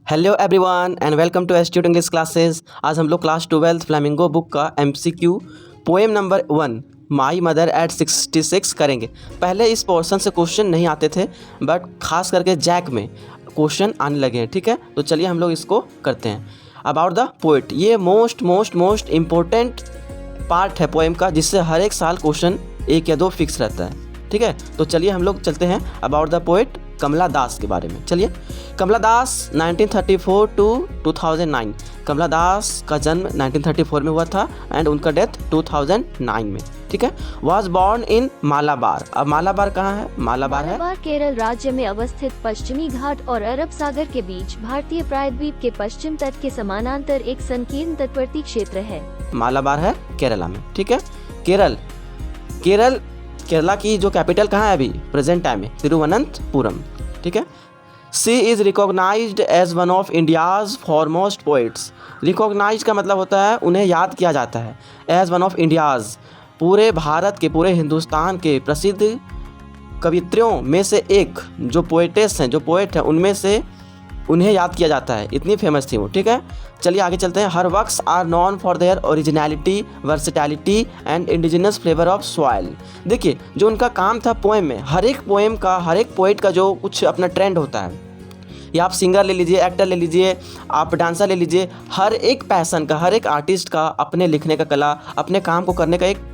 Hello everyone and welcome to astute English classes. आज हम लोग क्लास 12 फ्लेमिंगो बुक का MCQ poem number 1 my mother at 66 करेंगे। पहले इस पोर्शन से क्वेश्चन नहीं आते थे, बट खास करके जैक में क्वेश्चन आने लगे हैं। ठीक है, तो चलिए हम लोग इसको करते हैं। अबाउट द पोएट, ये मोस्ट इम्पोर्टेंट पार्ट है पोएम का, जिससे हर एक साल क्वेश्चन 1 या 2 फिक्स रहता है। ठीक है, तो चलिए हम लोग चलते हैं अबाउट द पोएट कमला दास के बारे में। चलिए, कमला दास 1934 टू 2009। कमला दास का जन्म 1934 में हुआ था एंड उनका डेथ 2009 में। ठीक है, वॉज बॉर्न इन मालाबार। अब मालाबार कहाँ है? मालाबार है केरल राज्य में अवस्थित पश्चिमी घाट और अरब सागर के बीच भारतीय प्रायद्वीप के पश्चिम तट के समानांतर एक संकीर्ण तटवर्ती क्षेत्र है। मालाबार है केरला में। ठीक है, केरला की जो कैपिटल कहाँ है अभी प्रेजेंट टाइम में? तिरुवनंतपुरम। ठीक है, she is recognized as one of India's foremost poets. Recognize का मतलब होता है उन्हें याद किया जाता है, एज वन ऑफ इंडियाज़, पूरे भारत के, पूरे हिंदुस्तान के प्रसिद्ध कवित्रियों में से एक, जो पोइटेस हैं, जो पोइट हैं, उनमें से उन्हें याद किया जाता है, इतनी फेमस थी वो। ठीक है, चलिए आगे चलते हैं। Her works are known for their originality, versatility and indigenous flavour of soil. देखिए, जो उनका काम था पोएम में, हर एक पोएम का, हर एक पोइट का जो कुछ अपना ट्रेंड होता है, या आप सिंगर ले लीजिए, एक्टर ले लीजिए, आप डांसर ले लीजिए, हर एक पैसन का, हर एक आर्टिस्ट का अपने लिखने का कला, अपने काम को करने का एक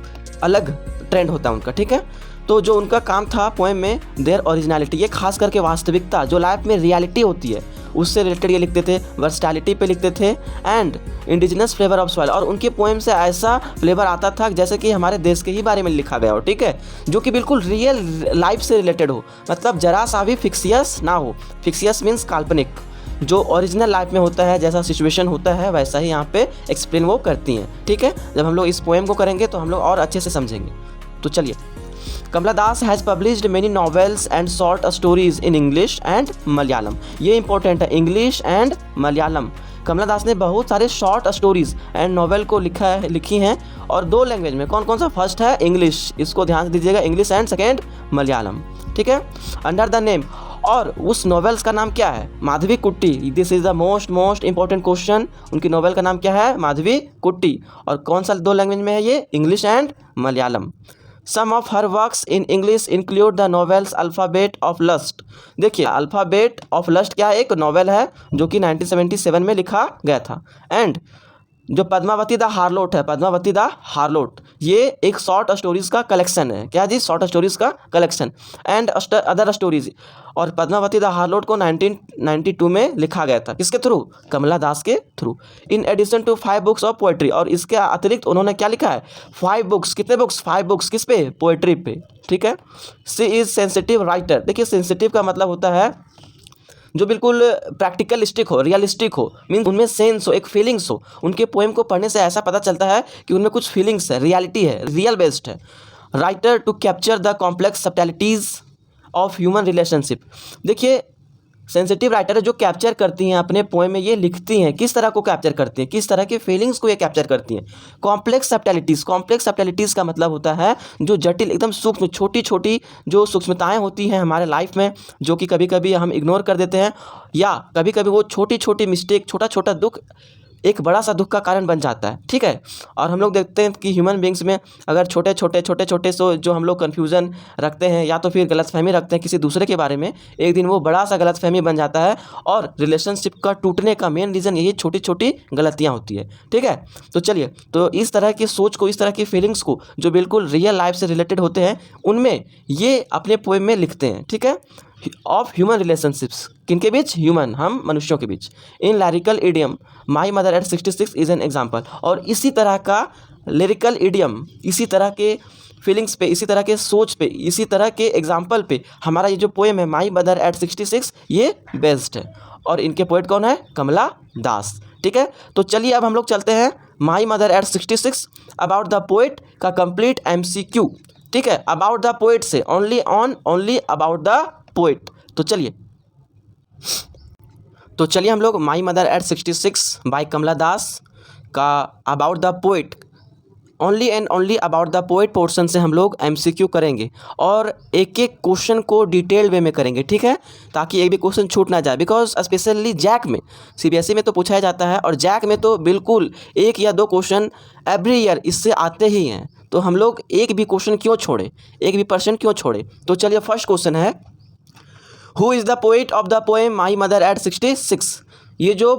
अलग ट्रेंड होता है उनका। ठीक है, तो जो उनका काम था पोएम में, देयर ओरिजिनलिटी, ये खास करके वास्तविकता, जो लाइफ में रियलिटी होती है, उससे रिलेटेड ये लिखते थे, वर्सटैलिटी पे लिखते थे, and indigenous flavour of soil. और उनके पोएम से ऐसा फ्लेवर आता था जैसे कि हमारे देश के ही बारे में लिखा गया हो। ठीक है, जो कि बिल्कुल रियल लाइफ से रिलेटेड हो, मतलब जरा सा भी फिक्सियस ना हो। फिक्सियस मीन्स काल्पनिक, जो ओरिजिनल लाइफ में होता है, जैसा सिचुएशन होता है वैसा ही यहाँ पे एक्सप्लेन वो करती हैं। ठीक है, जब हम लोग इस पोएम को करेंगे तो हम लोग और अच्छे से समझेंगे। तो चलिए, Kamala Das has published many novels and short stories in English and Malayalam. ये इंपॉर्टेंट है, इंग्लिश एंड मलयालम। कमला दास ने बहुत सारे शॉर्ट स्टोरीज एंड नॉवेल को लिखी हैं, और 2 लैंग्वेज में। कौन कौन सा? फर्स्ट है इंग्लिश, इसको ध्यान से दीजिएगा, इंग्लिश, एंड सेकेंड मलयालम। ठीक है, अंडर द नेम, और उस नॉवेल्स का नाम क्या है? माधवी कुट्टी। This is the most important question. उनकी नॉवेल का नाम क्या है? माधवी कुट्टी। और कौन सा 2 लैंग्वेज में है ये? English and Malayalam. Some of her works in English include the novels alphabet of lust. देखिए, अल्फ़ाबेट ऑफ लस्ट क्या है? एक नॉवेल है जो कि 1977 में लिखा गया था। एंड जो पद्मावती द हार्लोट है, पद्मावती द हार्लोट, ये एक शॉर्ट स्टोरीज़ का कलेक्शन है। क्या जी? शॉर्ट स्टोरीज़ का कलेक्शन एंड अदर स्टोरीज। और पद्मावती द हार्लोट को 1992 में लिखा गया था। किसके थ्रू? कमला दास के through. In addition to 5 books of poetry, और इसके अतिरिक्त उन्होंने क्या लिखा है? 5 बुक्स। कितने बुक्स? 5 बुक्स। किस पे? पोएट्री पे। ठीक है, सी इज़ सेंसिटिव राइटर। देखिए, सेंसिटिव का मतलब होता है जो बिल्कुल प्रैक्टिकलिस्टिक हो, रियलिस्टिक हो, मीन्स उनमें सेंस हो, एक फीलिंग्स हो। उनके पोएम को पढ़ने से ऐसा पता चलता है कि उनमें कुछ फीलिंग्स है, रियलिटी है, रियल बेस्ड है। Writer to capture the complex subtleties of human relationship. देखिए, सेंसिटिव राइटर है जो कैप्चर करती हैं अपने पोएम में, ये लिखती हैं किस तरह को कैप्चर करती हैं, किस तरह के फीलिंग्स को ये कैप्चर करती हैं। कॉम्प्लेक्स सब्टैलिटीज़ का मतलब होता है जो जटिल, एकदम सूक्ष्म, छोटी छोटी जो सूक्ष्मताएं होती हैं हमारे लाइफ में, जो कि कभी कभी हम इग्नोर कर देते हैं, या कभी कभी वो छोटी छोटी मिस्टेक, छोटा छोटा दुख एक बड़ा सा दुख का कारण बन जाता है। ठीक है, और हम लोग देखते हैं कि ह्यूमन बींग्स में अगर छोटे छोटे सो जो हम लोग कन्फ्यूज़न रखते हैं, या तो फिर गलतफहमी रखते हैं किसी दूसरे के बारे में, एक दिन वो बड़ा सा गलतफहमी बन जाता है, और रिलेशनशिप का टूटने का मेन रीज़न यही छोटी छोटी गलतियाँ होती है। ठीक है, तो चलिए, तो इस तरह की सोच को, इस तरह की फीलिंग्स को, जो बिल्कुल रियल लाइफ से रिलेटेड होते हैं, उनमें ये अपने पोएम में लिखते हैं। ठीक है, ऑफ ह्यूमन रिलेशनशिप्स, किनके बीच? ह्यूमन, हम मनुष्यों के बीच। In lyrical idiom my mother at 66 is an example. और इसी तरह का लिरिकल इडियम, इसी तरह के फीलिंग्स पे, इसी तरह के सोच पे, इसी तरह के एग्जाम्पल पे हमारा ये जो पोएम है माई मदर एट 66, ये बेस्ड है। और इनके पोएट कौन है? कमला दास। ठीक है, तो चलिए अब हम लोग चलते हैं माई mother at 66 about the poet का कंप्लीट MCQ। ठीक है, अबाउट द पोएट से ओनली अबाउट द पोएट। तो चलिए हम लोग माई मदर एट 66 बाय कमला दास का about the poet only and only about the poet portion से हम लोग MCQ करेंगे और एक एक क्वेश्चन को डिटेल वे में करेंगे, ठीक है, ताकि एक भी क्वेश्चन छूट ना जाए। बिकॉज स्पेशली जैक में, CBSE में तो पूछा जाता है और जैक में तो बिल्कुल 1 या 2 क्वेश्चन एवरी ईयर इससे आते ही हैं। तो हम लोग एक भी क्वेश्चन क्यों छोड़े, एक भी पर्सन क्यों छोड़े। तो चलिए फर्स्ट क्वेश्चन है, who is the poet of the poem my mother at 66। ये जो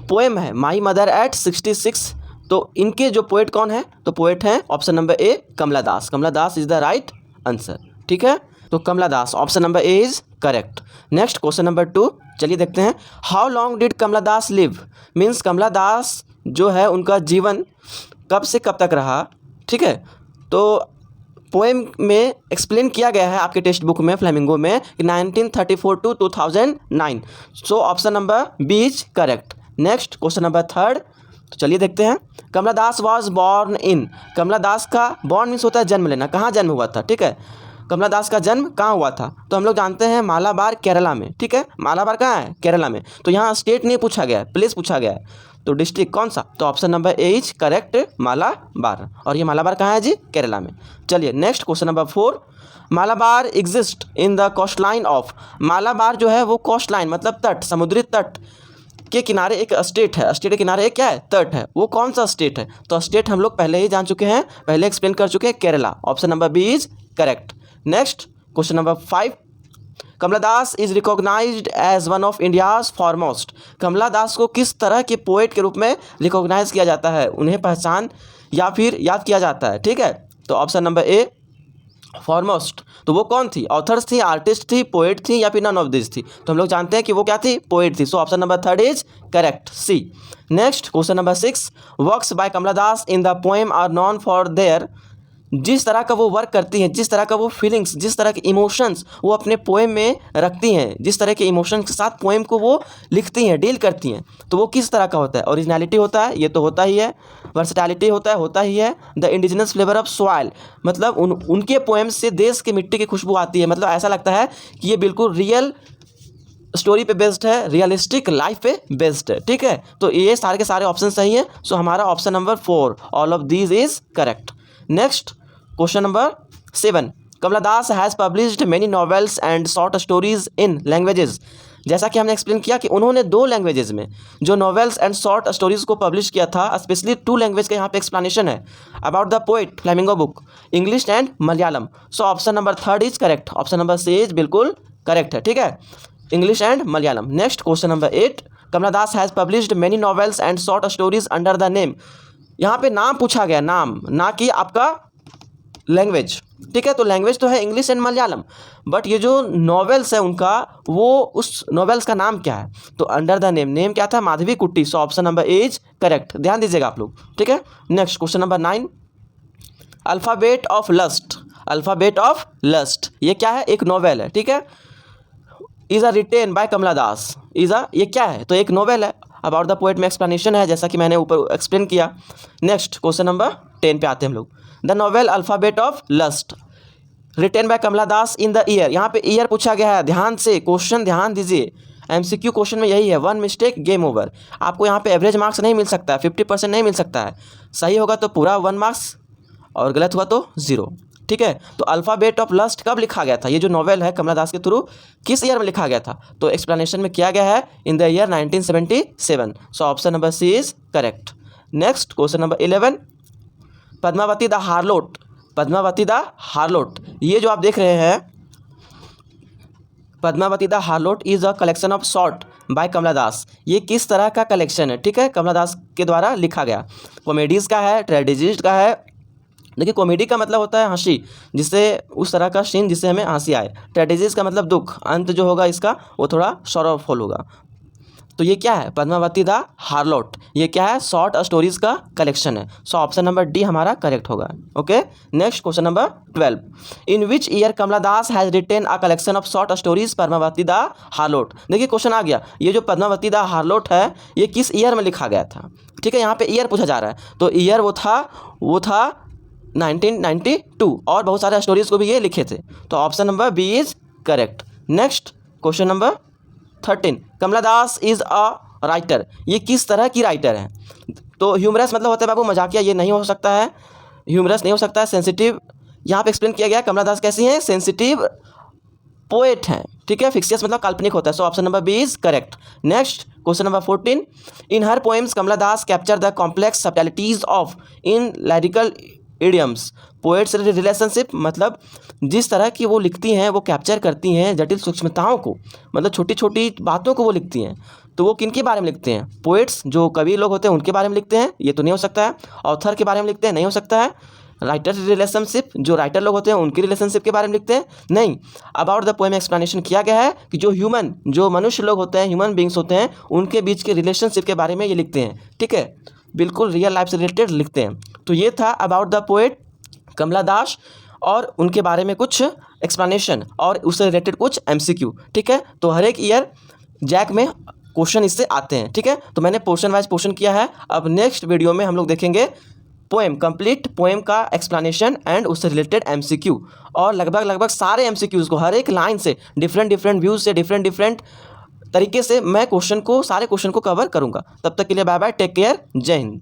पोएम है माई मदर एट 66, तो इनके जो पोएट कौन है, तो पोएट हैं option number A Kamala Das. Kamala Das is the right answer, ठीक है। तो Kamala Das option number A is correct. Next question number 2, चलिए देखते हैं। How long did Kamala Das live, means Kamala Das जो है उनका जीवन कब से कब तक रहा, ठीक है। तो पोएम में एक्सप्लेन किया गया है आपके टेक्स्ट बुक में फ्लेमिंगो में 1934 to 2009। So option number B is correct. Next question number 3, तो चलिए देखते हैं। कमला दास वॉज बॉर्न इन, कमला दास का बॉर्न मीन्स होता है जन्म लेना, कहाँ जन्म हुआ था, ठीक है। कमला दास का जन्म कहाँ हुआ था, तो हम लोग जानते हैं मालाबार केरला में, ठीक है। मालाबार कहाँ है, केरला में। तो यहाँ स्टेट नहीं पूछा गया है, प्लेस पूछा गया है, तो डिस्ट्रिक्ट कौन सा, तो option number A is correct, Malabar. और ये मालाबार कहाँ है जी, केरला में। चलिए next question number 4, Malabar exist in the coast line of, Malabar जो है वो कोस्ट लाइन मतलब तट, समुद्री तट के किनारे एक स्टेट है, स्टेट के किनारे एक क्या है, तट है। वो कौन सा स्टेट है, तो स्टेट हम लोग पहले ही जान चुके हैं, पहले एक्सप्लेन कर चुके हैं, Kerala. Option number B is correct. Next question number 5, Kamala Das is recognized as one of India's foremost, Kamala Das को किस तरह के पोएट के रूप में रिकॉग्नाइज किया जाता है, उन्हें पहचान या फिर याद किया जाता है, ठीक है। तो ऑप्शन नंबर ए फॉरमोस्ट, तो वो कौन थी, ऑथर्स थी, आर्टिस्ट थी, पोएट थी या फिर नन ऑफ दिस थी, तो हम लोग जानते हैं कि वो क्या थी, पोएट थी। So option number 3 is correct, C. Next question number 6, works by Kamala Das in the poem are known for their, जिस तरह का वो वर्क करती हैं, जिस तरह का वो फीलिंग्स, जिस तरह के इमोशंस वो अपने पोएम में रखती हैं, जिस तरह के इमोशंस के साथ पोएम को वो लिखती हैं, डील करती हैं, तो वो किस तरह का होता है, ओरिजिनलिटी होता है, ये तो होता ही है, वर्सेटैलिटी होता ही है, the indigenous flavour of soil, मतलब उनके पोएम से देश की मिट्टी की खुशबू आती है, मतलब ऐसा लगता है कि ये बिल्कुल रियल स्टोरी पे बेस्ड है, रियलिस्टिक लाइफ पे बेस्ड है, ठीक है। तो ये सारे के सारे ऑप्शन सही हैं। सो हमारा option number 4 all of these is correct. Next question number 7, Kamala Das has published many novels and short stories in languages, जैसा कि हमने एक्सप्लेन किया कि उन्होंने 2 लैंग्वेजेस में जो नॉवेल्स एंड शॉर्ट स्टोरीज को पब्लिश किया था, स्पेशली 2 लैंग्वेज का यहाँ पे एक्सप्लेनेशन है about the poet flamingo book, English and Malayalam. So option number 3 is correct, option number C is बिल्कुल करेक्ट है, ठीक है, English and Malayalam. Next question number 8, Kamala Das has published many novels and short stories under the name, यहाँ पे नाम पूछा गया, नाम, ना कि आपका लैंग्वेज, ठीक है। तो लैंग्वेज तो है इंग्लिश एंड मलयालम, बट ये जो नॉवेल्स है उनका, वो उस नॉवेल्स का नाम क्या है, तो अंडर द नेम, नेम क्या था, Madhavi Kutty. So option number A is correct, ध्यान दीजिएगा आप लोग, ठीक है। Next question number 9, alphabet of lust, alphabet of lust ये क्या है, एक नॉवेल है, ठीक है, is a written by Kamala Das, is a, ये क्या है, तो एक नॉवेल है, अबाउट द पोएट में एक्सप्लेनेशन है, जैसा कि मैंने ऊपर एक्सप्लेन किया। नेक्स्ट क्वेश्चन नंबर 10 पे आते हैं हम लोग, the novel alphabet of lust written by Kamala Das in the year, यहाँ पे ईयर पूछा गया है, ध्यान से क्वेश्चन ध्यान दीजिए, MCQ क्वेश्चन में यही है, 1 मिस्टेक गेम ओवर। आपको यहाँ पे एवरेज मार्क्स नहीं मिल सकता है, 50% नहीं मिल सकता है, सही होगा तो पूरा 1 मार्क्स और गलत हुआ तो 0, ठीक है। तो अल्फ़ाबेट ऑफ लस्ट कब लिखा गया था, ये जो नॉवेल है कमला दास के थ्रू किस ईयर में लिखा गया था, तो एक्सप्लेनेशन में किया गया है in the year 1977। So option number C is correct. Next question number 11, Padmavati the harlot, Padmavati the harlot ये जो आप देख रहे हैं, Padmavati the harlot is a collection of short by Kamala Das, ये किस तरह का कलेक्शन है, ठीक है, कमला दास के द्वारा लिखा गया, कॉमेडीज़ का है, ट्रेजेडीज का है। देखिए कॉमेडी का मतलब होता है हंसी, जिससे उस तरह का सीन जिससे हमें हंसी आए, ट्रेजेडीज का मतलब दुख, अंत जो होगा इसका वो थोड़ा सॉरोफुल होगा। तो ये क्या है, पद्मावती द हार्लोट, ये क्या है, शॉर्ट स्टोरीज का कलेक्शन है। सो ऑप्शन नंबर डी हमारा करेक्ट होगा, okay. Next question number 12, in which year Kamala Das has written a collection of short stories Padmavati the harlot. देखिए क्वेश्चन आ गया, ये जो पद्मावती द हार्लोट है ये किस ईयर में लिखा गया था, ठीक है, यहाँ पे ईयर पूछा जा रहा है, तो ईयर वो था 1992, और बहुत सारे स्टोरीज को भी ये लिखे थे, तो option number B is correct. Next question number 13, Kamala Das is a writer, ये किस तरह की राइटर है, तो ह्यूमरस मतलब होता है बाबू मजाकिया, ये नहीं हो सकता है, ह्यूमरस नहीं हो सकता है, सेंसिटिव यहाँ पे एक्सप्लेन किया गया है कमला दास कैसी हैं, सेंसिटिव पोएट हैं, ठीक है। फिक्सियस मतलब काल्पनिक होता है, so option number B is correct. Next question number 14, in her poems Kamala Das capture the complex subtleties of in lyrical idioms. Poets relationship मतलब जिस तरह की वो लिखती हैं वो कैप्चर करती हैं जटिल सूक्ष्मताओं को, मतलब छोटी छोटी बातों को वो लिखती हैं। तो वो किन के बारे में लिखते हैं? पोएट्स जो कवि लोग होते हैं उनके बारे में लिखते हैं, ये तो नहीं हो सकता है। ऑथर के बारे में लिखते हैं, नहीं हो सकता है। राइटर रिलेशनशिप जो राइटर लोग होते हैं उनकी रिलेशनशिप के बारे में लिखते हैं, नहीं। अबाउट द पोएम एक्सप्लेनेशन किया गया है कि जो मनुष्य लोग होते हैं, ह्यूमन बींग्स होते हैं, उनके बीच के रिलेशनशिप के बारे में ये लिखते हैं, ठीक है। बिल्कुल रियल लाइफ से रिलेटेड लिखते हैं। तो ये था अबाउट द पोएट कमला दास और उनके बारे में कुछ एक्सप्लेनेशन और उससे रिलेटेड कुछ एमसीक्यू, ठीक है। तो हर एक ईयर जैक में क्वेश्चन इससे आते हैं, ठीक है। तो मैंने पोर्शन वाइज क्वेश्चन किया है। अब नेक्स्ट वीडियो में हम लोग देखेंगे पोएम, कंप्लीट पोएम का एक्सप्लेनेशन एंड उससे रिलेटेड एमसीक्यू, और लगभग सारे एमसीक्यूज़ को हर एक लाइन से डिफरेंट व्यूज से डिफरेंट तरीके से मैं सारे क्वेश्चन को कवर करूँगा। तब तक के लिए बाय बाय, टेक केयर, जय हिंद।